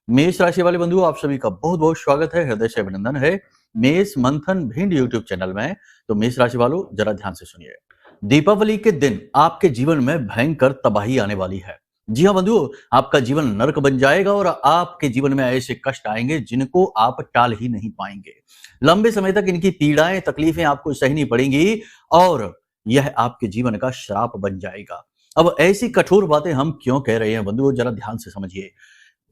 मेष राशि वाले बंधुओं, आप सभी का बहुत बहुत स्वागत है, हृदय से अभिनंदन है मेष मंथन भिंड यूट्यूब चैनल में। तो मेष राशि वालों, जरा ध्यान से सुनिए। दीपावली के दिन आपके जीवन में भयंकर तबाही आने वाली है। जी हाँ बंधुओं, आपका जीवन नर्क बन जाएगा और आपके जीवन में ऐसे कष्ट आएंगे जिनको आप टाल ही नहीं पाएंगे। लंबे समय तक इनकी पीड़ाएं तकलीफें आपको सहनी पड़ेंगी और यह आपके जीवन का श्राप बन जाएगा। अब ऐसी कठोर बातें हम क्यों कह रहे हैं बंधुओं, जरा ध्यान से समझिए।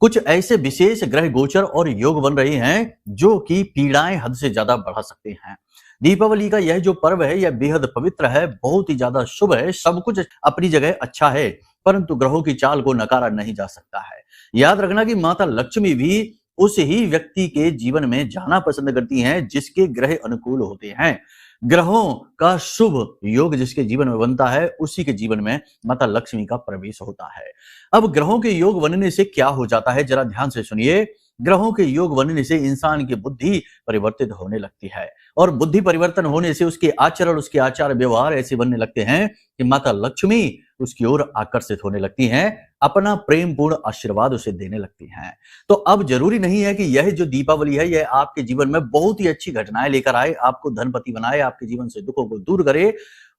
कुछ ऐसे विशेष ग्रह गोचर और योग बन रहे हैं जो कि पीड़ाएं हद से ज्यादा बढ़ा सकते हैं। दीपावली का यह जो पर्व है यह बेहद पवित्र है, बहुत ही ज्यादा शुभ है, सब कुछ अपनी जगह अच्छा है, परंतु ग्रहों की चाल को नकारा नहीं जा सकता है। याद रखना कि माता लक्ष्मी भी उस ही व्यक्ति के जीवन में जाना पसंद करती हैं जिसके ग्रह अनुकूल होते हैं। ग्रहों का शुभ योग जिसके जीवन में बनता है उसी के जीवन में माता लक्ष्मी का प्रवेश होता है। अब ग्रहों के योग बनने से क्या हो जाता है, जरा ध्यान से सुनिए। ग्रहों के योग बनने से इंसान की बुद्धि परिवर्तित होने लगती है और बुद्धि परिवर्तन होने से उसके आचरण, उसके आचार व्यवहार ऐसे बनने लगते हैं कि माता लक्ष्मी उसकी ओर आकर्षित होने लगती हैं, अपना प्रेम पूर्ण आशीर्वाद उसे देने लगती हैं। तो अब जरूरी नहीं है कि यह जो दीपावली है यह आपके जीवन में बहुत ही अच्छी घटनाएं लेकर आए, आपको धनपति बनाए, आपके जीवन से दुखों को दूर करे,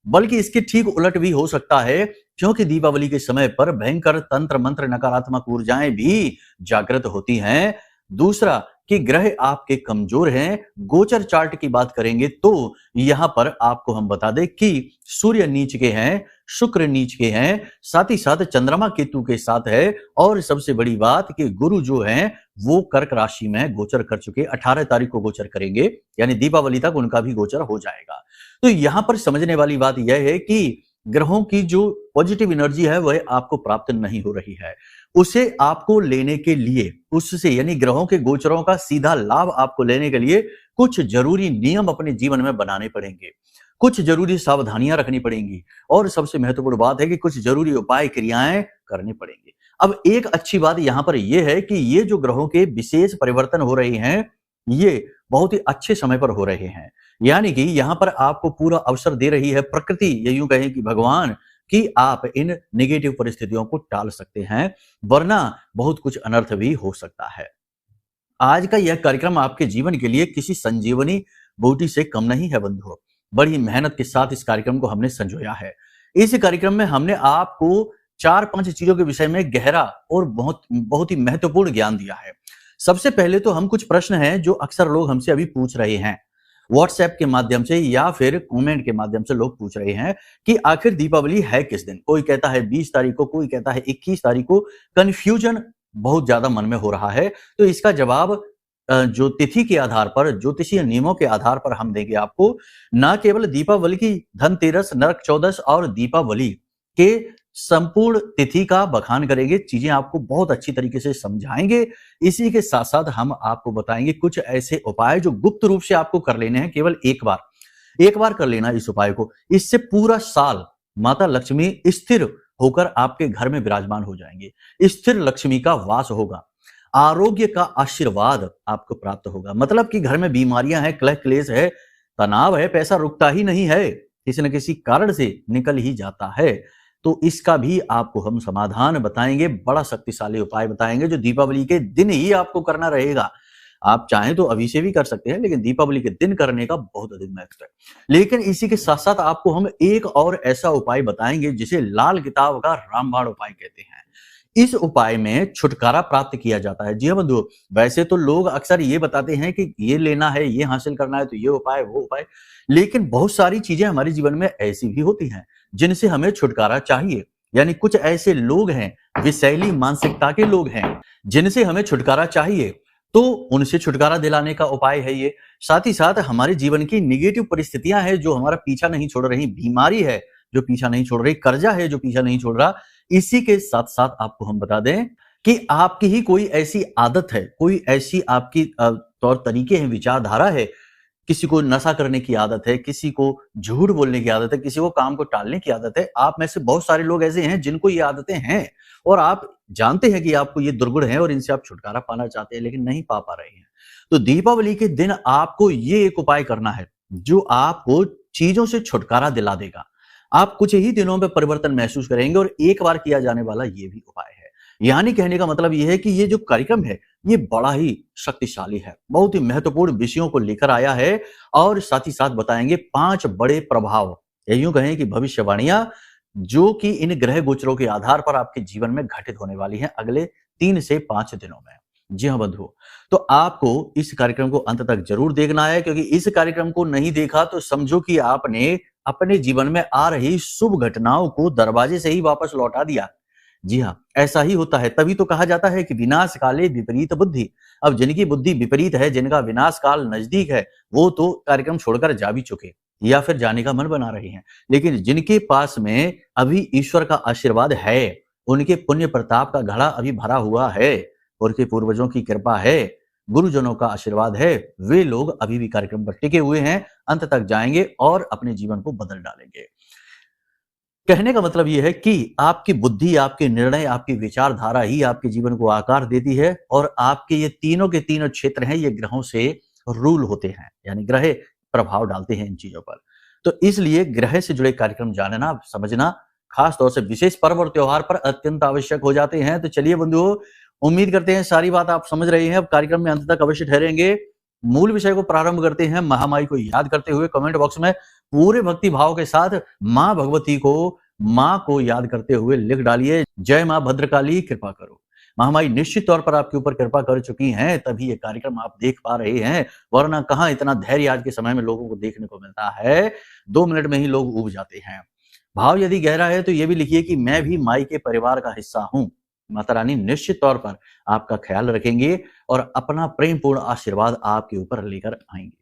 बल्कि इसके ठीक उलट भी हो सकता है, क्योंकि दीपावली के समय पर भयंकर तंत्र मंत्र नकारात्मक ऊर्जाएं भी जागृत होती हैं। दूसरा कि ग्रह आपके कमजोर हैं। गोचर चार्ट की बात करेंगे तो यहां पर आपको हम बता दें कि सूर्य नीच के हैं, शुक्र नीच के हैं, साथ ही साथ चंद्रमा केतु के साथ है, और सबसे बड़ी बात कि गुरु जो हैं वो कर्क राशि में गोचर कर चुके, 18 तारीख को गोचर करेंगे, यानी दीपावली तक उनका भी गोचर हो जाएगा। तो यहां पर समझने वाली बात यह है कि ग्रहों की जो पॉजिटिव एनर्जी है वह आपको प्राप्त नहीं हो रही है। उसे आपको लेने के लिए, उससे यानी ग्रहों के गोचरों का सीधा लाभ आपको लेने के लिए कुछ जरूरी नियम अपने जीवन में बनाने पड़ेंगे, कुछ जरूरी सावधानियां रखनी पड़ेंगी, और सबसे महत्वपूर्ण बात है कि कुछ जरूरी उपाय क्रियाएं करनी पड़ेंगी। अब एक अच्छी बात यहां पर यह है कि ये जो ग्रहों के विशेष परिवर्तन हो रहे हैं ये बहुत ही अच्छे समय पर हो रहे हैं, यानी कि यहां पर आपको पूरा अवसर दे रही है प्रकृति, ये यूं कहें कि भगवान, कि आप इन नेगेटिव परिस्थितियों को टाल सकते हैं, वरना बहुत कुछ अनर्थ भी हो सकता है। आज का यह कार्यक्रम आपके जीवन के लिए किसी संजीवनी बूटी से कम नहीं है बंधुओं। बड़ी मेहनत के साथ इस कार्यक्रम को हमने संजोया है। इस कार्यक्रम में हमने आपको 4-5 चीजों के विषय में गहरा और बहुत बहुत ही महत्वपूर्ण ज्ञान दिया है। सबसे पहले तो हम कुछ प्रश्न हैं जो अक्सर लोग हमसे अभी पूछ रहे हैं, व्हाट्सएप के माध्यम से या फिर कमेंट के माध्यम से लोग पूछ रहे हैं कि आखिर दीपावली है किस दिन। कोई कहता है 20 तारीख को, कोई कहता है 21 तारीख को। कंफ्यूजन बहुत ज्यादा मन में हो रहा है, तो इसका जवाब जो तिथि के आधार पर, ज्योतिषीय नियमों के आधार पर हम देंगे आपको। ना केवल दीपावली की धनतेरस, नरक चौदस और दीपावली के संपूर्ण तिथि का बखान करेंगे, चीजें आपको बहुत अच्छी तरीके से समझाएंगे। इसी के साथ साथ हम आपको बताएंगे कुछ ऐसे उपाय जो गुप्त रूप से आपको कर लेने हैं, केवल एक बार कर लेना इस उपाय को। इससे पूरा साल माता लक्ष्मी स्थिर होकर आपके घर में विराजमान हो जाएंगे, स्थिर लक्ष्मी का वास होगा, आरोग्य का आशीर्वाद आपको प्राप्त होगा। मतलब कि घर में बीमारियां हैं, कलह क्लेश है, तनाव है, पैसा रुकता ही नहीं है, किसी न किसी कारण से निकल ही जाता है, तो इसका भी आपको हम समाधान बताएंगे, बड़ा शक्तिशाली उपाय बताएंगे जो दीपावली के दिन ही आपको करना रहेगा। आप चाहें तो अभी से भी कर सकते हैं, लेकिन दीपावली के दिन करने का बहुत अधिक महत्व है। लेकिन इसी के साथ साथ आपको हम एक और ऐसा उपाय बताएंगे जिसे लाल किताब का रामबाण उपाय कहते हैं। इस उपाय में छुटकारा प्राप्त किया जाता है। जी हाँ बंधुओं, वैसे तो लोग अक्सर ये बताते हैं कि ये लेना है, ये हासिल करना है, तो ये उपाय वो उपाय, लेकिन बहुत सारी चीजें हमारे जीवन में ऐसी भी होती हैं जिनसे हमें छुटकारा चाहिए। यानी कुछ ऐसे लोग हैं, विषैली मानसिकता के लोग हैं, जिनसे हमें छुटकारा चाहिए, तो उनसे छुटकारा दिलाने का उपाय है ये। साथ ही साथ हमारे जीवन की निगेटिव परिस्थितियां हैं जो हमारा पीछा नहीं छोड़ रही, बीमारी है जो पीछा नहीं छोड़ रही, कर्जा है जो पीछा नहीं छोड़ रहा। इसी के साथ साथ आपको हम बता दें कि आपकी ही कोई ऐसी आदत है, कोई ऐसी आपकी तौर तरीके हैं, विचारधारा है, किसी को नशा करने की आदत है, किसी को झूठ बोलने की आदत है, किसी को काम को टालने की आदत है। आप में से बहुत सारे लोग ऐसे हैं जिनको ये आदतें हैं और आप जानते हैं कि आपको ये दुर्गुण है और इनसे आप छुटकारा पाना चाहते हैं, लेकिन नहीं पा रहे हैं। तो दीपावली के दिन आपको ये एक उपाय करना है जो आपको चीजों से छुटकारा दिला देगा। आप कुछ ही दिनों में परिवर्तन महसूस करेंगे और एक बार किया जाने वाला ये भी उपाय है। यानी कहने का मतलब ये है कि ये जो कार्यक्रम है ये बड़ा ही शक्तिशाली है, बहुत ही महत्वपूर्ण विषयों को लेकर आया है और साथ ही साथ बताएंगे 5 बड़े प्रभाव, या यूं कहें कि भविष्यवाणियां जो कि इन ग्रह गोचरों के आधार पर आपके जीवन में घटित होने वाली हैं अगले 3 से 5 दिनों में। जी हाँ बंधुओं, तो आपको इस कार्यक्रम को अंत तक जरूर देखना है, क्योंकि इस कार्यक्रम को नहीं देखा तो समझो कि आपने अपने जीवन में आ रही शुभ घटनाओं को दरवाजे से ही वापस लौटा दिया। जी हाँ, ऐसा ही होता है, तभी तो कहा जाता है कि विनाश काले विपरीत बुद्धि। अब जिनकी बुद्धि विपरीत है, जिनका विनाश काल नजदीक है, वो तो कार्यक्रम छोड़कर जा भी चुके या फिर जाने का मन बना रहे हैं। लेकिन जिनके पास में अभी ईश्वर का आशीर्वाद है, उनके पुण्य प्रताप का घड़ा अभी भरा हुआ है, उनके पूर्वजों की कृपा है, गुरुजनों का आशीर्वाद है, वे लोग अभी भी कार्यक्रम पर टिके हुए हैं, अंत तक जाएंगे और अपने जीवन को बदल डालेंगे। कहने का मतलब यह है कि आपकी बुद्धि, आपके निर्णय, आपकी विचारधारा ही आपके जीवन को आकार देती है और आपके ये तीनों के तीनों क्षेत्र हैं, ये ग्रहों से रूल होते हैं, यानी ग्रह प्रभाव डालते हैं इन चीजों पर। तो इसलिए ग्रह से जुड़े कार्यक्रम जानना, समझना खास तौर से विशेष पर्व और त्योहार पर अत्यंत आवश्यक हो जाते हैं। तो चलिए बंधुओं, उम्मीद करते हैं सारी बात आप समझ रहे हैं। अब कार्यक्रम में अंत तक अवश्य ठहरेंगे। मूल विषय को प्रारंभ करते हैं महामाई को याद करते हुए। कमेंट बॉक्स में पूरे भक्ति भाव के साथ मां भगवती को, मां को याद करते हुए लिख डालिए, जय मां भद्रकाली कृपा करो। महामाई निश्चित तौर पर आपके ऊपर कृपा कर चुकी हैं, तभी ये कार्यक्रम आप देख पा रहे हैं, वरना कहां इतना धैर्य आज के समय में लोगों को देखने को मिलता है। 2 मिनट में ही लोग ऊब जाते हैं। भाव यदि गहरा है तो ये भी लिखिए कि मैं भी माई के परिवार का हिस्सा हूं। माता रानी निश्चित तौर पर आपका ख्याल रखेंगे और अपना प्रेम पूर्ण आशीर्वाद आपके ऊपर लेकर आएंगे।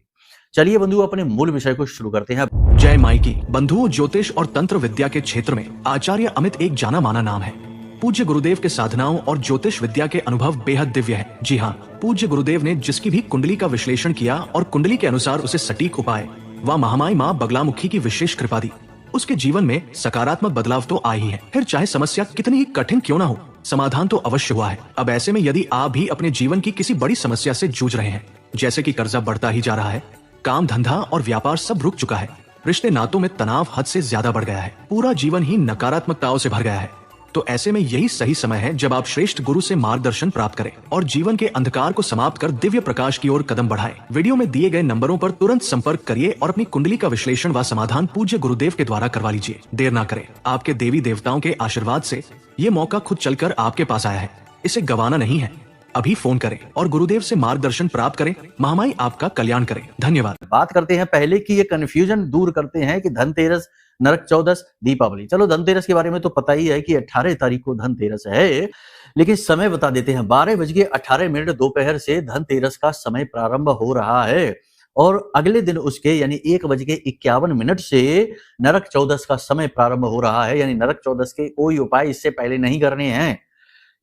चलिए बंधु, अपने मूल विषय को शुरू करते हैं। जय माई की। बंधुओं, ज्योतिष और तंत्र विद्या के क्षेत्र में आचार्य अमित एक जाना माना नाम है। पूज्य गुरुदेव के साधनाओं और ज्योतिष विद्या के अनुभव बेहद दिव्य है। जी हाँ, पूज्य गुरुदेव ने जिसकी भी कुंडली का विश्लेषण किया और कुंडली के अनुसार उसे सटीक उपाय व महामाई माँ बगलामुखी की विशेष कृपा दी, उसके जीवन में सकारात्मक बदलाव तो आए ही है। फिर चाहे समस्या कितनी ही कठिन क्यों ना हो, समाधान तो अवश्य हुआ है। अब ऐसे में यदि आप भी अपने जीवन की किसी बड़ी समस्या से जूझ रहे हैं, जैसे कि कर्जा बढ़ता ही जा रहा है, काम धंधा और व्यापार सब रुक चुका है, रिश्ते नातों में तनाव हद से ज्यादा बढ़ गया है, पूरा जीवन ही नकारात्मकताओं से भर गया है, तो ऐसे में यही सही समय है जब आप श्रेष्ठ गुरु से मार्गदर्शन प्राप्त करें और जीवन के अंधकार को समाप्त कर दिव्य प्रकाश की ओर कदम बढ़ाएं। वीडियो में दिए गए नंबरों पर तुरंत संपर्क करिए और अपनी कुंडली का विश्लेषण व समाधान पूज्य गुरुदेव के द्वारा करवा लीजिए। देर ना करें, आपके देवी देवताओं के आशीर्वाद से ये मौका खुद चलकर आपके पास आया है, इसे गंवाना नहीं है। अभी फोन करें और गुरुदेव से मार्गदर्शन प्राप्त करें। महामाई आपका कल्याण करें। धन्यवाद। बात करते हैं पहले कि ये कंफ्यूजन दूर करते हैं कि धनतेरस, नरक चौदस, दीपावली। चलो धनतेरस के बारे में तो पता ही है कि 18 तारीख को धनतेरस है, लेकिन समय बता देते हैं। 12:18 दोपहर से धनतेरस का समय प्रारंभ हो रहा है और अगले दिन उसके यानी 1:51 से नरक चौदस का समय प्रारंभ हो रहा है। यानी नरक चौदस के कोई उपाय इससे पहले नहीं करने हैं।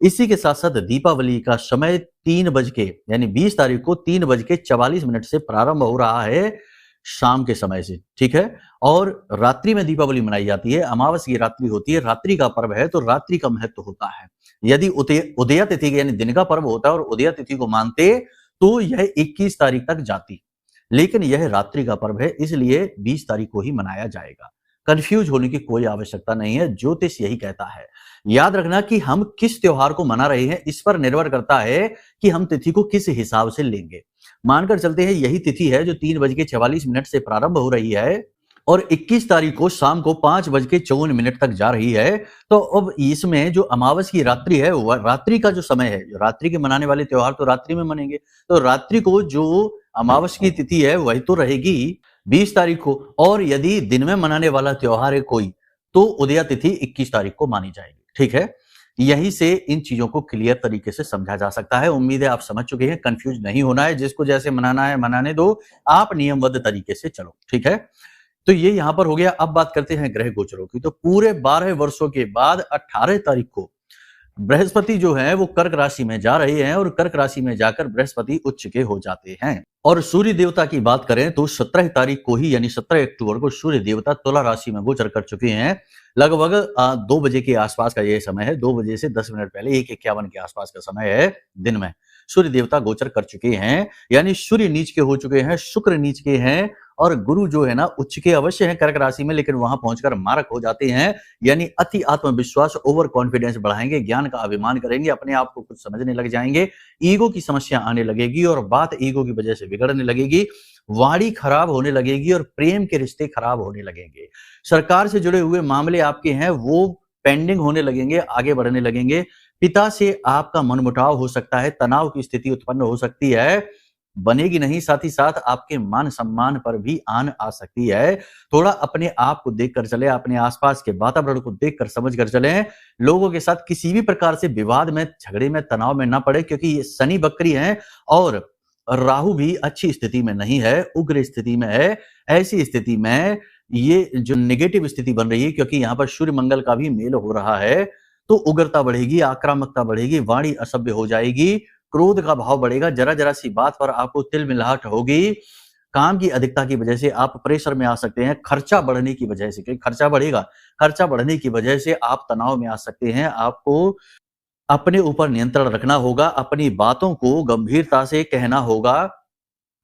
इसी के साथ साथ दीपावली का समय 3 बज के यानी 20 तारीख को 3:44 से प्रारंभ हो रहा है शाम के समय से, ठीक है। और रात्रि में दीपावली मनाई जाती है, अमावस की रात्रि होती है, रात्रि का पर्व है तो रात्रि का महत्व होता है। यदि उदया तिथि यानी दिन का पर्व होता है और उदया तिथि को मानते तो यह 21 तारीख तक जाती, लेकिन यह रात्रि का पर्व है, इसलिए 20 तारीख को ही मनाया जाएगा। कंफ्यूज होने की कोई आवश्यकता नहीं है, ज्योतिष यही कहता है। याद रखना कि हम किस त्योहार को मना रहे हैं इस पर निर्भर करता है कि हम तिथि को किस हिसाब से लेंगे। मानकर चलते हैं यही तिथि है जो 3:44 से प्रारंभ हो रही है और 21 तारीख को शाम को 5:54 तक जा रही है। तो अब इसमें जो अमावस की रात्रि है, वह रात्रि का जो समय है, जो रात्रि के मनाने वाले त्योहार तो रात्रि में मनेंगे, तो रात्रि को जो अमावस की तिथि है वही तो रहेगी 20 तारीख को। और यदि दिन में मनाने वाला त्योहार है कोई, तो उदया तिथि 21 तारीख को मानी जाएगी, ठीक है। यहीं से इन चीजों को क्लियर तरीके से समझा जा सकता है। उम्मीद है आप समझ चुके हैं, कंफ्यूज नहीं होना है। जिसको जैसे मनाना है मनाने दो, आप नियमबद्ध तरीके से चलो, ठीक है। तो ये यहां पर हो गया। अब बात करते हैं ग्रह गोचरों की। तो पूरे 12 वर्षों के बाद 18 तारीख को बृहस्पति जो है वो कर्क राशि में जा रहे हैं और कर्क राशि में जाकर बृहस्पति उच्च के हो जाते हैं। और सूर्य देवता की बात करें तो 17 तारीख को ही यानी 17 अक्टूबर को सूर्य देवता तुला राशि में गोचर कर चुके हैं। लगभग 2 बजे के आसपास का ये समय है। 2 बजे से 10 मिनट पहले 1:51 के आसपास का समय है दिन में। सूर्य देवता गोचर कर चुके हैं, यानी सूर्य नीच के हो चुके हैं, शुक्र नीच के हैं और गुरु जो है ना उच्च के अवश्य हैं कर्क राशि में, लेकिन वहां पहुंचकर मारक हो जाते हैं। यानी अति आत्मविश्वास, ओवर कॉन्फिडेंस बढ़ाएंगे, ज्ञान का अभिमान करेंगे, अपने आप को कुछ समझने लग जाएंगे, ईगो की समस्या आने लगेगी और बात ईगो की वजह से बिगड़ने लगेगी, वाणी खराब होने लगेगी और प्रेम के रिश्ते खराब होने लगेंगे। सरकार से जुड़े हुए मामले आपके हैं वो पेंडिंग होने लगेंगे, आगे बढ़ने लगेंगे। पिता से आपका मनमुटाव हो सकता है, तनाव की स्थिति उत्पन्न हो सकती है, बनेगी नहीं, साथ ही साथ आपके मान सम्मान पर भी आन आ सकती है। थोड़ा अपने आप को देखकर चले, अपने आसपास के वातावरण को देखकर समझ कर चले, लोगों के साथ किसी भी प्रकार से विवाद में, झगड़े में, तनाव में ना पड़े, क्योंकि ये शनि वक्री हैं और राहु भी अच्छी स्थिति में नहीं है, उग्र स्थिति में है। ऐसी स्थिति में ये जो नेगेटिव स्थिति बन रही है, क्योंकि यहाँ पर सूर्य मंगल का भी मेल हो रहा है, तो उग्रता बढ़ेगी, आक्रामकता बढ़ेगी, वाणी असभ्य हो जाएगी, क्रोध का भाव बढ़ेगा, जरा जरा सी बात पर आपको तिलमिलाहट होगी, काम की अधिकता की वजह से आप प्रेशर में आ सकते हैं, खर्चा बढ़ने की वजह से, क्योंकि खर्चा बढ़ेगा, खर्चा बढ़ने की वजह से आप तनाव में आ सकते हैं। आपको अपने ऊपर नियंत्रण रखना होगा, अपनी बातों को गंभीरता से कहना होगा,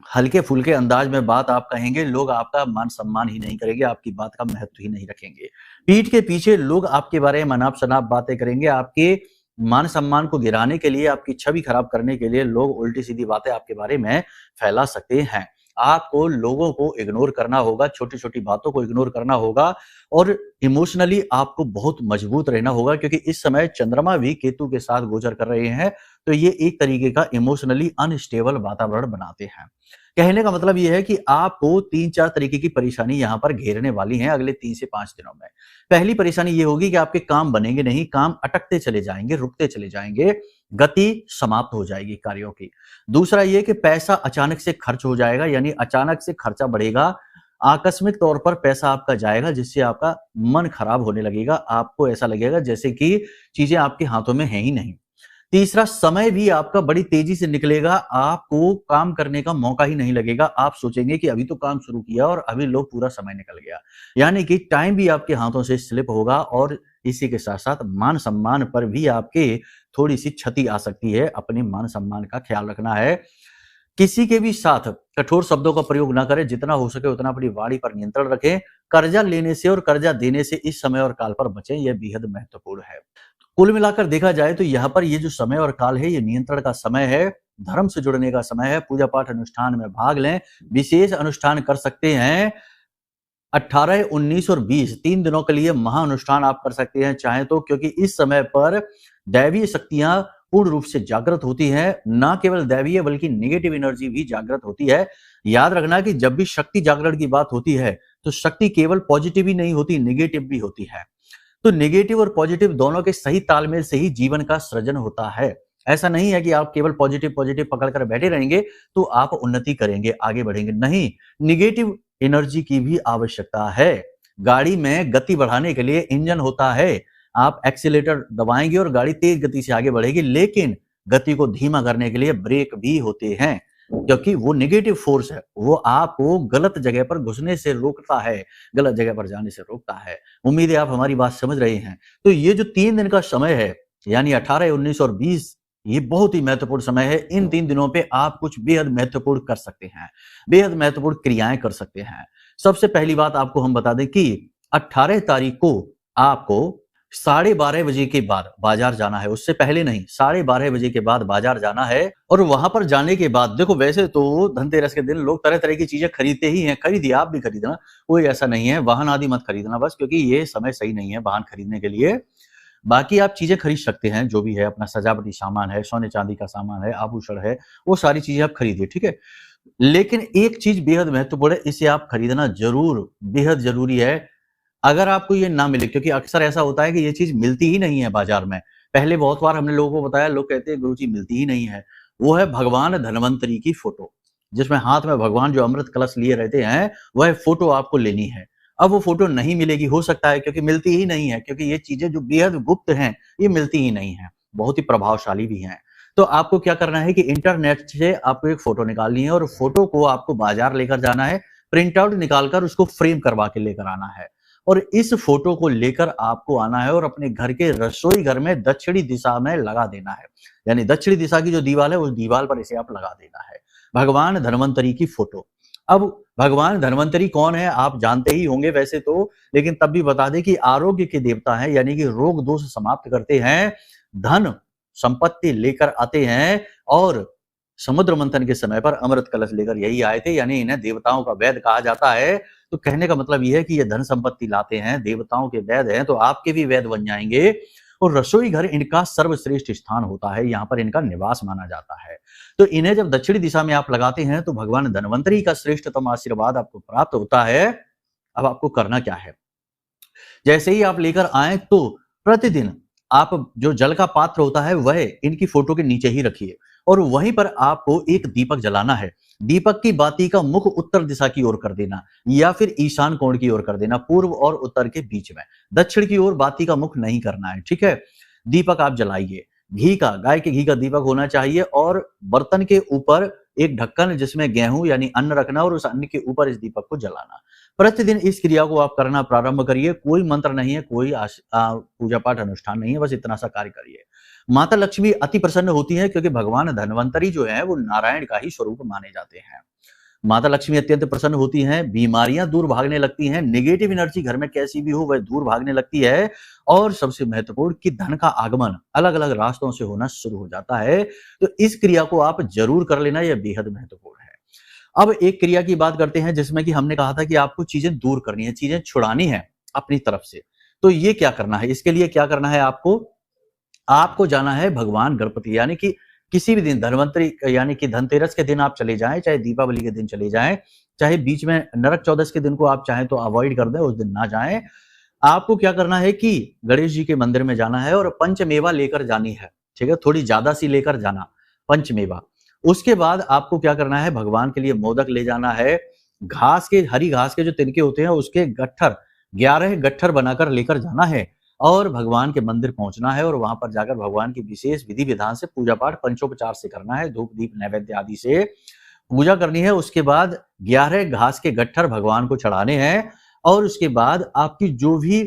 हल्के फुल्के अंदाज में बात आप कहेंगे, लोग आपका मान सम्मान ही नहीं करेंगे, आपकी बात का महत्व ही नहीं रखेंगे। पीठ के पीछे लोग आपके बारे में अनाप शनाप बातें करेंगे, आपके मान सम्मान को गिराने के लिए, आपकी छवि खराब करने के लिए लोग उल्टी सीधी बातें आपके बारे में फैला सकते हैं। आपको लोगों को इग्नोर करना होगा, छोटी छोटी बातों को इग्नोर करना होगा और इमोशनली आपको बहुत मजबूत रहना होगा, क्योंकि इस समय चंद्रमा भी केतु के साथ गोचर कर रहे हैं, तो ये एक तरीके का इमोशनली अनस्टेबल वातावरण बनाते हैं। कहने का मतलब ये है कि आपको 3-4 तरीके की परेशानी यहाँ पर घेरने वाली हैं अगले 3 से 5 दिनों में। पहली परेशानी ये होगी कि आपके काम बनेंगे नहीं, काम अटकते चले जाएंगे, रुकते चले जाएंगे, गति समाप्त हो जाएगी कार्यों की। दूसरा ये कि पैसा अचानक से खर्च हो जाएगा, यानी अचानक से खर्चा बढ़ेगा, आकस्मिक तौर पर पैसा आपका जाएगा, जिससे आपका मन खराब होने लगेगा, आपको ऐसा लगेगा जैसे कि चीजें आपके हाथों में है ही नहीं। तीसरा, समय भी आपका बड़ी तेजी से निकलेगा, आपको काम करने का मौका ही नहीं लगेगा, आप सोचेंगे कि अभी तो काम शुरू किया और अभी लो पूरा समय निकल गया, यानी कि टाइम भी आपके हाथों से स्लिप होगा और इसी के साथ साथ मान सम्मान पर भी आपके थोड़ी सी क्षति आ सकती है। अपने मान सम्मान का ख्याल रखना है। किसी के भी साथ कठोर शब्दों का प्रयोग ना करें, जितना हो सके उतना अपनी वाणी पर नियंत्रण रखें। कर्जा लेने से और कर्जा देने से इस समय और काल पर बचें, यह बेहद महत्वपूर्ण है। कुल मिलाकर देखा जाए तो यहाँ पर ये जो समय और काल है, ये नियंत्रण का समय है, धर्म से जुड़ने का समय है, पूजा पाठ अनुष्ठान में भाग लें, विशेष अनुष्ठान कर सकते हैं। 18, 19 और 20 3 दिनों के लिए महाअनुष्ठान आप कर सकते हैं चाहे तो, क्योंकि इस समय पर दैवीय शक्तियां पूर्ण रूप से जागृत होती हैं। ना केवल दैवीय बल्कि नेगेटिव एनर्जी भी जागृत होती है। याद रखना कि जब भी शक्ति जागरण की बात होती है तो शक्ति केवल पॉजिटिव ही नहीं होती, नेगेटिव भी होती है। तो नेगेटिव और पॉजिटिव दोनों के सही तालमेल से ही जीवन का सृजन होता है। ऐसा नहीं है कि आप केवल पॉजिटिव पॉजिटिव पकड़कर बैठे रहेंगे तो आप उन्नति करेंगे, आगे बढ़ेंगे, नहीं, नेगेटिव एनर्जी की भी आवश्यकता है। गाड़ी में गति बढ़ाने के लिए इंजन होता है, आप एक्सीलेटर दबाएंगे और गाड़ी तेज गति से आगे बढ़ेगी, लेकिन गति को धीमा करने के लिए ब्रेक भी होते हैं, क्योंकि वो नेगेटिव फोर्स है, वो आपको गलत जगह पर घुसने से रोकता है, गलत जगह पर जाने से रोकता है। उम्मीद है आप हमारी बात समझ रहे हैं। तो ये जो 3 दिन का समय है, यानी 18, 19 और 20, ये बहुत ही महत्वपूर्ण समय है। इन 3 दिनों पे आप कुछ बेहद महत्वपूर्ण कर सकते हैं, बेहद महत्वपूर्ण क्रियाएं कर सकते हैं। सबसे पहली बात आपको हम बता दें कि 18 तारीख को आपको 12:30 बजे के बाद बाजार जाना है, उससे पहले नहीं, 12:30 बजे के बाद बाजार जाना है। और वहां पर जाने के बाद देखो, वैसे तो धनतेरस के दिन लोग तरह तरह की चीजें खरीदते ही हैं, खरीदिए, आप भी खरीदना, कोई ऐसा नहीं है। वाहन आदि मत खरीदना बस, क्योंकि ये समय सही नहीं है वाहन खरीदने के लिए। बाकी आप चीजें खरीद सकते हैं, जो भी है अपना सजावटी सामान है, सोने चांदी का सामान है, आभूषण है, वो सारी चीजें आप खरीदिए, ठीक है। लेकिन एक चीज बेहद महत्वपूर्ण है, इसे आप खरीदना जरूर, बेहद जरूरी है। अगर आपको ये ना मिले, क्योंकि अक्सर ऐसा होता है कि ये चीज मिलती ही नहीं है बाजार में। पहले बहुत बार हमने लोगों को बताया, लोग कहते हैं गुरुजी मिलती ही नहीं है। वो है भगवान धन्वंतरी की फोटो, जिसमें हाथ में भगवान जो अमृत कलश लिए रहते हैं, वह फोटो आपको लेनी है। अब वो फोटो नहीं मिलेगी, हो सकता है क्योंकि मिलती ही नहीं है, क्योंकि ये चीजें जो बेहद गुप्त हैं, ये मिलती ही नहीं है, बहुत ही प्रभावशाली भी हैं। तो आपको क्या करना है कि इंटरनेट से आपको एक फोटो निकालनी है और फोटो को आपको बाजार लेकर जाना है, प्रिंट आउट निकालकर उसको फ्रेम करवा के लेकर आना है और इस फोटो को लेकर आपको आना है और अपने घर के रसोई घर में दक्षिणी दिशा में लगा देना है। यानी दक्षिणी दिशा की जो दीवार है उस दीवार पर इसे आप लगा देना है। भगवान धन्वंतरी की फोटो। अब भगवान धन्वंतरी कौन है आप जानते ही होंगे वैसे तो, लेकिन तब भी बता दें कि आरोग्य के देवता हैं, यानी कि रोग दोष समाप्त करते हैं, धन संपत्ति लेकर आते हैं और समुद्र मंथन के समय पर अमृत कलश लेकर यही आए थे, यानी इन्हें देवताओं का वैद्य कहा जाता है। तो कहने का मतलब यह है कि ये धन संपत्ति लाते हैं, देवताओं के वैद्य हैं, तो आपके भी वैद्य बन जाएंगे। और रसोई घर इनका सर्वश्रेष्ठ स्थान होता है, यहाँ पर इनका निवास माना जाता है। तो इन्हें जब दक्षिणी दिशा में आप लगाते हैं तो भगवान धन्वंतरी का श्रेष्ठतम आशीर्वाद आपको प्राप्त होता है। अब आपको करना क्या है, जैसे ही आप लेकर आए तो प्रतिदिन आप जो जल का पात्र होता है वह इनकी फोटो के नीचे ही रखिए और वहीं पर आपको एक दीपक जलाना है। दीपक की बाती का मुख उत्तर दिशा की ओर कर देना या फिर ईशान कोण की ओर कर देना, पूर्व और उत्तर के बीच में। दक्षिण की ओर बाती का मुख नहीं करना है, ठीक है। दीपक आप जलाइए, घी का, गाय के घी का दीपक होना चाहिए और बर्तन के ऊपर एक ढक्कन जिसमें गेहूं यानी अन्न रखना और उस अन्न के ऊपर इस दीपक को जलाना। प्रतिदिन इस क्रिया को आप करना प्रारंभ करिए। कोई मंत्र नहीं है, कोई पूजा पाठ अनुष्ठान नहीं है, बस इतना सा कार्य करिए। माता लक्ष्मी अति प्रसन्न होती है क्योंकि भगवान धन्वंतरी जो है वो नारायण का ही स्वरूप माने जाते हैं। माता लक्ष्मी अत्यंत प्रसन्न होती हैं, बीमारियां दूर भागने लगती हैं, नेगेटिव एनर्जी घर में कैसी भी हो वह दूर भागने लगती है और सबसे महत्वपूर्ण कि धन का आगमन अलग अलग रास्तों से होना शुरू हो जाता है। तो इस क्रिया को आप जरूर कर लेना, यह बेहद महत्वपूर्ण है। अब एक क्रिया की बात करते हैं जिसमें कि हमने कहा था कि आपको चीजें दूर करनी है, चीजें छुड़ानी है अपनी तरफ से। तो ये क्या करना है, इसके लिए क्या करना है, आपको जाना है भगवान गणपति, यानी कि किसी भी दिन धन्वंतरी यानी कि धनतेरस के दिन आप चले जाएं, चाहे दीपावली के दिन चले जाएं, चाहे बीच में नरक चौदस के दिन को आप चाहें तो अवॉइड कर दें, उस दिन ना जाएं। आपको क्या करना है कि गणेश जी के मंदिर में जाना है और पंचमेवा लेकर जानी है, ठीक है, थोड़ी ज्यादा सी लेकर जाना पंचमेवा। उसके बाद आपको क्या करना है, भगवान के लिए मोदक ले जाना है, घास के, हरी घास के जो तिनके होते हैं उसके गट्ठर 11 गट्ठर बनाकर लेकर जाना है और भगवान के मंदिर पहुंचना है और वहां पर जाकर भगवान की विशेष विधि विधान से पूजा पाठ पंचोपचार से करना है, धूप दीप नैवेद्य आदि से पूजा करनी है। उसके बाद 11 घास के गट्ठर भगवान को चढ़ाने हैं और उसके बाद आपकी जो भी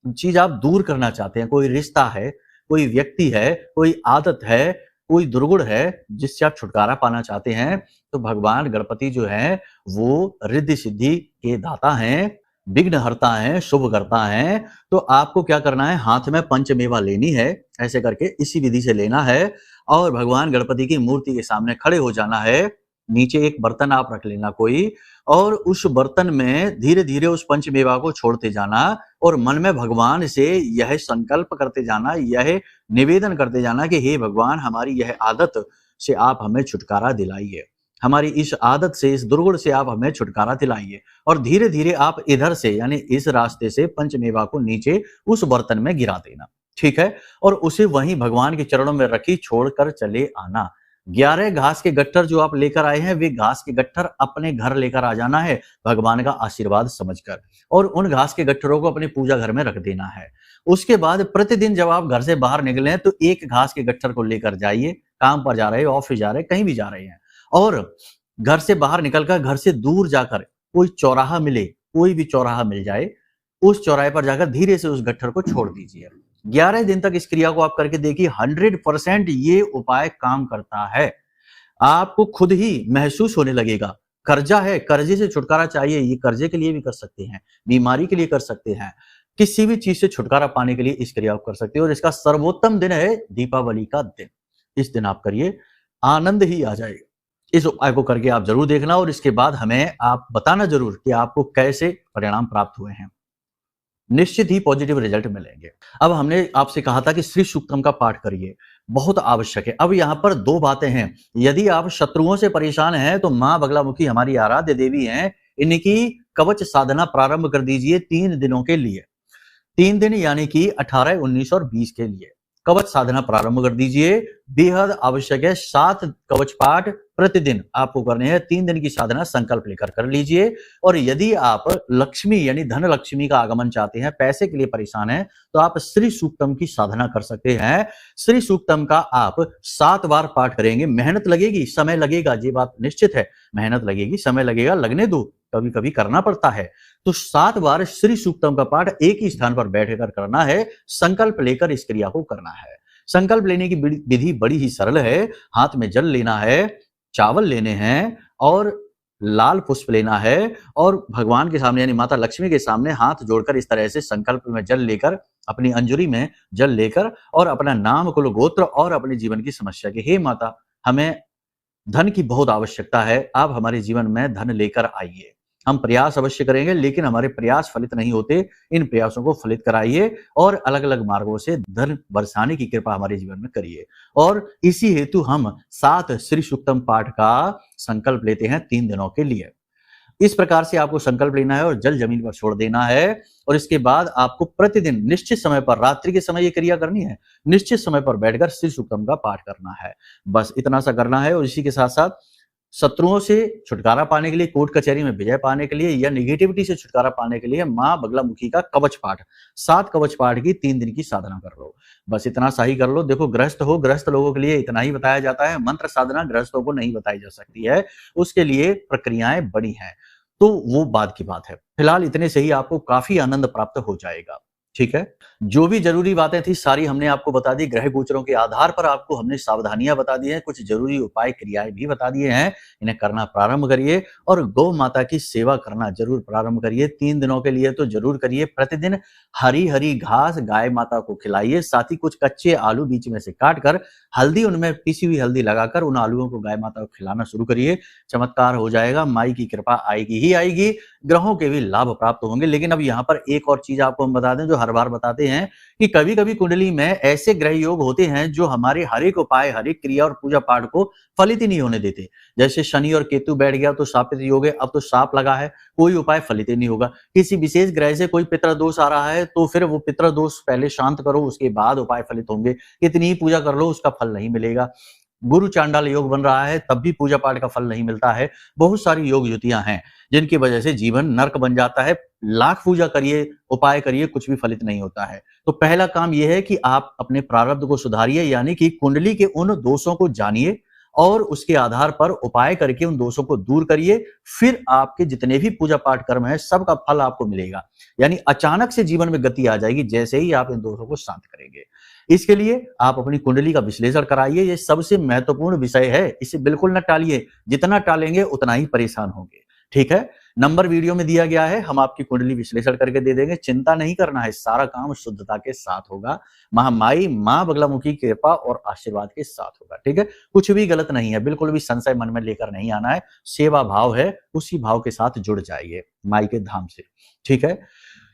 चीज आप दूर करना चाहते हैं, कोई रिश्ता है, कोई व्यक्ति है, कोई आदत है, कोई दुर्गुण है जिससे आप छुटकारा पाना चाहते हैं, तो भगवान गणपति जो है वो रिद्धि सिद्धि के दाता हैं, विघ्न हरता है, शुभ करता है। तो आपको क्या करना है, हाथ में पंचमेवा लेनी है, ऐसे करके इसी विधि से लेना है और भगवान गणपति की मूर्ति के सामने खड़े हो जाना है। नीचे एक बर्तन आप रख लेना कोई और उस बर्तन में धीरे धीरे उस पंचमेवा को छोड़ते जाना और मन में भगवान से यह संकल्प करते जाना, यह निवेदन करते जाना कि हे भगवान, हमारी यह आदत से आप हमें छुटकारा दिलाइए, हमारी इस आदत से, इस दुर्गुण से आप हमें छुटकारा दिलाइए। और धीरे धीरे आप इधर से यानी इस रास्ते से पंचमेवा को नीचे उस बर्तन में गिरा देना, ठीक है, और उसे वहीं भगवान के चरणों में रखी छोड़कर चले आना। 11 घास के गट्ठर जो आप लेकर आए हैं वे घास के गट्ठर अपने घर लेकर आ जाना है भगवान का आशीर्वाद समझकर और उन घास के गट्ठरों को अपने पूजा घर में रख देना है। उसके बाद प्रतिदिन जब आप घर से बाहर निकले तो एक घास के गट्ठर को लेकर जाइए, काम पर जा रहे हैं, ऑफिस जा रहे हैं, कहीं भी जा रहे हैं, और घर से बाहर निकलकर घर से दूर जाकर कोई चौराहा मिले, कोई भी चौराहा मिल जाए, उस चौराहे पर जाकर धीरे से उस गट्ठर को छोड़ दीजिए। 11 दिन तक इस क्रिया को आप करके देखिए, 100% ये उपाय काम करता है। आपको खुद ही महसूस होने लगेगा। कर्जा है, कर्जे से छुटकारा चाहिए, ये कर्जे के लिए भी कर सकते हैं, बीमारी के लिए कर सकते हैं, किसी भी चीज से छुटकारा पाने के लिए इस क्रिया को कर सकते हैं। और इसका सर्वोत्तम दिन है दीपावली का दिन। इस दिन आप करिए, आनंद ही आ जाएगा। इस उपाय को करके आप जरूर देखना और इसके बाद हमें आप बताना जरूर कि आपको कैसे परिणाम प्राप्त हुए हैं। निश्चित ही पॉजिटिव रिजल्ट मिलेंगे। अब हमने आपसे कहा था कि श्री सूक्तम का पाठ करिए, बहुत आवश्यक है। अब यहाँ पर 2 बातें हैं। यदि आप शत्रुओं से परेशान हैं तो मां बगलामुखी हमारी आराध्य देवी हैं, इनकी कवच साधना प्रारंभ कर दीजिए 3 दिनों के लिए। 3 दिन यानी कि 18, 19 और 20 के लिए कवच साधना प्रारंभ कर दीजिए, बेहद आवश्यक है। 7 कवच पाठ प्रतिदिन आपको करने हैं 3 दिन की साधना संकल्प लेकर कर लीजिए। और यदि आप लक्ष्मी यानी धन लक्ष्मी का आगमन चाहते हैं, पैसे के लिए परेशान हैं, तो आप श्री सूक्तम की साधना कर सकते हैं। श्री सूक्तम का आप 7 बार पाठ करेंगे। मेहनत लगेगी, समय लगेगा, ये बात निश्चित है। मेहनत लगेगी, समय लगेगा, लगने दो, कभी कभी करना पड़ता है। तो 7 बार श्री सूक्तम का पाठ एक ही स्थान पर बैठकर करना है। संकल्प लेकर इस क्रिया को करना है। संकल्प लेने की विधि बड़ी ही सरल है। हाथ में जल लेना है, चावल लेने हैं और लाल पुष्प लेना है और भगवान के सामने यानी माता लक्ष्मी के सामने हाथ जोड़कर इस तरह से संकल्प में जल लेकर, अपनी अंजुरी में जल लेकर और अपना नाम, कुल, गोत्र और अपने जीवन की समस्या के, हे माता, हमें धन की बहुत आवश्यकता है, आप हमारे जीवन में धन लेकर आइए। हम प्रयास अवश्य करेंगे, लेकिन हमारे प्रयास फलित नहीं होते। इन प्रयासों को फलित कराइए और अलग अलग मार्गों से धन बरसाने की कृपा हमारे जीवन में करिए। और इसी हेतु हम 7 श्री सूक्तम पाठ का संकल्प लेते हैं 3 दिनों के लिए। इस प्रकार से आपको संकल्प लेना है और जल जमीन पर छोड़ देना है। और इसके बाद आपको प्रतिदिन निश्चित समय पर, रात्रि के समय ये क्रिया करनी है, निश्चित समय पर बैठकर श्री सूक्तम का पाठ करना है। बस इतना सा करना है। और इसी के साथ साथ शत्रुओं से छुटकारा पाने के लिए, कोर्ट कचहरी में विजय पाने के लिए या निगेटिविटी से छुटकारा पाने के लिए मां बगलामुखी का कवच पाठ, 7 कवच पाठ की 3 दिन की साधना कर लो। बस इतना सा ही कर लो। देखो, गृहस्थ हो, गृहस्थ लोगों के लिए इतना ही बताया जाता है। मंत्र साधना गृहस्थों को नहीं बताई जा सकती है, उसके लिए प्रक्रियाएं बड़ी हैं, तो वो बाद की बात है। फिलहाल इतने से ही आपको काफी आनंद प्राप्त हो जाएगा। ठीक है, जो भी जरूरी बातें थी सारी हमने आपको बता दी। ग्रह गोचरों के आधार पर आपको हमने सावधानियां बता दी हैं, कुछ जरूरी उपाय क्रियाएं भी बता दिए हैं। इन्हें करना प्रारंभ करिए और गौ माता की सेवा करना जरूर प्रारंभ करिए। 3 दिनों के लिए तो जरूर करिए। प्रतिदिन हरी हरी घास गाय माता को खिलाइए। साथ ही कुछ कच्चे आलू बीच में से काट कर हल्दी, उनमें पिसी हुई हल्दी लगाकर उन आलूओं को गाय माता को खिलाना शुरू करिए। चमत्कार हो जाएगा, माई की कृपा आएगी ही आएगी, ग्रहों के भी लाभ प्राप्त होंगे। लेकिन अब यहाँ पर एक और चीज आपको हम बता दें, जो हर बार बताते हैं कि कभी कभी कुंडली में ऐसे ग्रह योग होते हैं जो हमारे हर एक उपाय, हर एक क्रिया और पूजा पाठ को फलित ही नहीं होने देते। जैसे शनि और केतु बैठ गया तो शापित योग है, अब तो शाप लगा है, कोई उपाय फलित ही नहीं होगा। किसी विशेष ग्रह से कोई पितृ दोष आ रहा है तो फिर वो पितृ दोष पहले शांत करो, उसके बाद उपाय फलित होंगे। कितनी ही पूजा कर लो, उसका फल नहीं मिलेगा। गुरु चांडाल योग बन रहा है तब भी पूजा पाठ का फल नहीं मिलता है। बहुत सारी योग युतियां हैं जिनकी वजह से जीवन नर्क बन जाता है। लाख पूजा करिए, उपाय करिए, कुछ भी फलित नहीं होता है। तो पहला काम यह है कि आप अपने प्रारब्ध को सुधारिए, यानी कि कुंडली के उन दोषों को जानिए और उसके आधार पर उपाय करके उन दोषों को दूर करिए। फिर आपके जितने भी पूजा पाठ कर्म है सबका फल आपको मिलेगा। यानी अचानक से जीवन में गति आ जाएगी जैसे ही आप इन दोषों को शांत करेंगे। इसके लिए आप अपनी कुंडली का विश्लेषण कराइए, ये सबसे महत्वपूर्ण विषय है, इसे बिल्कुल न टालिए। जितना टालेंगे उतना ही परेशान होंगे। ठीक है, नंबर वीडियो में दिया गया है, हम आपकी कुंडली विश्लेषण करके दे देंगे। चिंता नहीं करना है, सारा काम शुद्धता के साथ होगा। महामाई मां बगलामुखी की कृपा और आशीर्वाद के साथ होगा। ठीक है, कुछ भी गलत नहीं है, बिल्कुल भी संशय मन में लेकर नहीं आना है। सेवा भाव है, उसी भाव के साथ जुड़ जाइए माई के धाम से। ठीक है,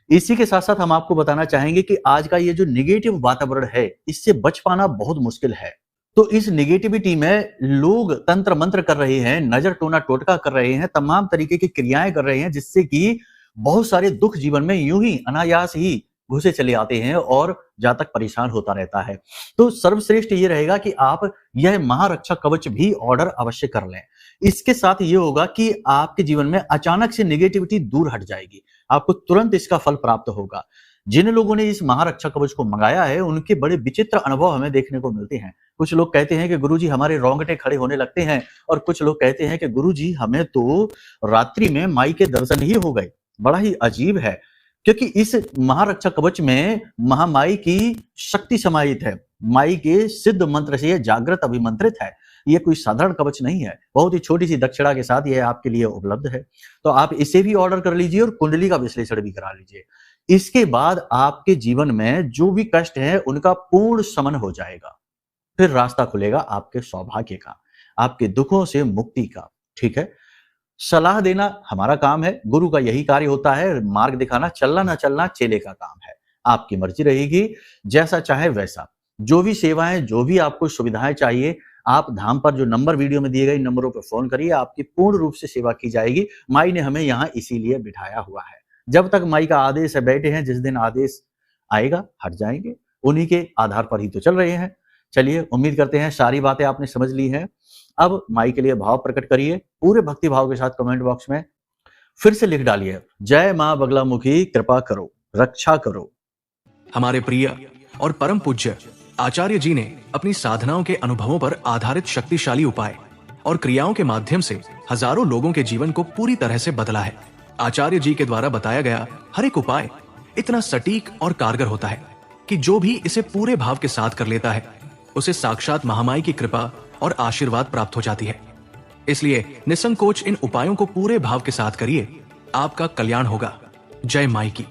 इसी के साथ साथ हम आपको बताना चाहेंगे कि आज का ये जो निगेटिव वातावरण है, इससे बच पाना बहुत मुश्किल है। तो इस निगेटिविटी में लोग तंत्र मंत्र कर रहे हैं, नजर टोना टोटका कर रहे हैं, तमाम तरीके की क्रियाएं कर रहे हैं, जिससे कि बहुत सारे दुख जीवन में यूं ही अनायास ही घुसे चले आते हैं और जहां तक परेशान होता रहता है। तो सर्वश्रेष्ठ ये रहेगा कि आप यह महारक्षा कवच भी ऑर्डर अवश्य कर लें। इसके साथ ये होगा कि आपके जीवन में अचानक से निगेटिविटी दूर हट जाएगी, आपको तुरंत इसका फल प्राप्त होगा। जिन लोगों ने इस महारक्षा कवच को मंगाया है उनके बड़े विचित्र अनुभव हमें देखने को मिलते हैं। कुछ लोग कहते हैं कि गुरुजी हमारे रोंगटे खड़े होने लगते हैं, और कुछ लोग कहते हैं कि गुरुजी हमें तो रात्रि में माई के दर्शन ही हो गए। बड़ा ही अजीब है, क्योंकि इस महारक्षा कवच में महामाई की शक्ति समाहित है। माई के सिद्ध मंत्र से यह जागृत अभिमंत्रित है। ये कोई साधारण कवच नहीं है, बहुत ही छोटी सी दक्षिणा के साथ यह आपके लिए उपलब्ध है। तो आप इसे भी ऑर्डर कर लीजिए और कुंडली का विश्लेषण भी करा लीजिए। इसके बाद आपके जीवन में जो भी कष्ट है उनका पूर्ण शमन हो जाएगा। फिर रास्ता खुलेगा आपके सौभाग्य का, आपके दुखों से मुक्ति का। ठीक है, सलाह देना हमारा काम है, गुरु का यही कार्य होता है, मार्ग दिखाना। चलना ना चलना चेले का काम है। आपकी मर्जी रहेगी, जैसा चाहे वैसा। जो भी सेवाएं, जो भी आपको सुविधाएं चाहिए, आप धाम पर जो नंबर वीडियो में दिए गए नंबरों पर फोन करिए, आपकी पूर्ण रूप से सेवा की जाएगी। माई ने हमें यहाँ इसीलिए बिठाया हुआ है। जब तक माई का आदेश है बैठे हैं, जिस दिन आदेश आएगा हट जाएंगे। उन्हीं के आधार पर ही तो चल रहे हैं। चलिए, उम्मीद करते हैं सारी बातें आपने समझ ली हैं। अब माई के लिए भाव प्रकट करिए पूरे भक्ति भाव के साथ कमेंट बॉक्स में फिर से लिख डालिए, जय मां बगलामुखी कृपा करो, रक्षा करो। हमारे प्रिय और परम पूज्य आचार्य जी ने अपनी साधनाओं के अनुभवों पर आधारित शक्तिशाली उपाय और क्रियाओं के माध्यम से हजारों लोगों के जीवन को पूरी तरह से बदला है। आचार्य जी के द्वारा बताया गया हर एक उपाय इतना सटीक और कारगर होता है कि जो भी इसे पूरे भाव के साथ कर लेता है उसे साक्षात महामाई की कृपा और आशीर्वाद प्राप्त हो जाती है। इसलिए निसंकोच इन उपायों को पूरे भाव के साथ करिए, आपका कल्याण होगा। जय माई की।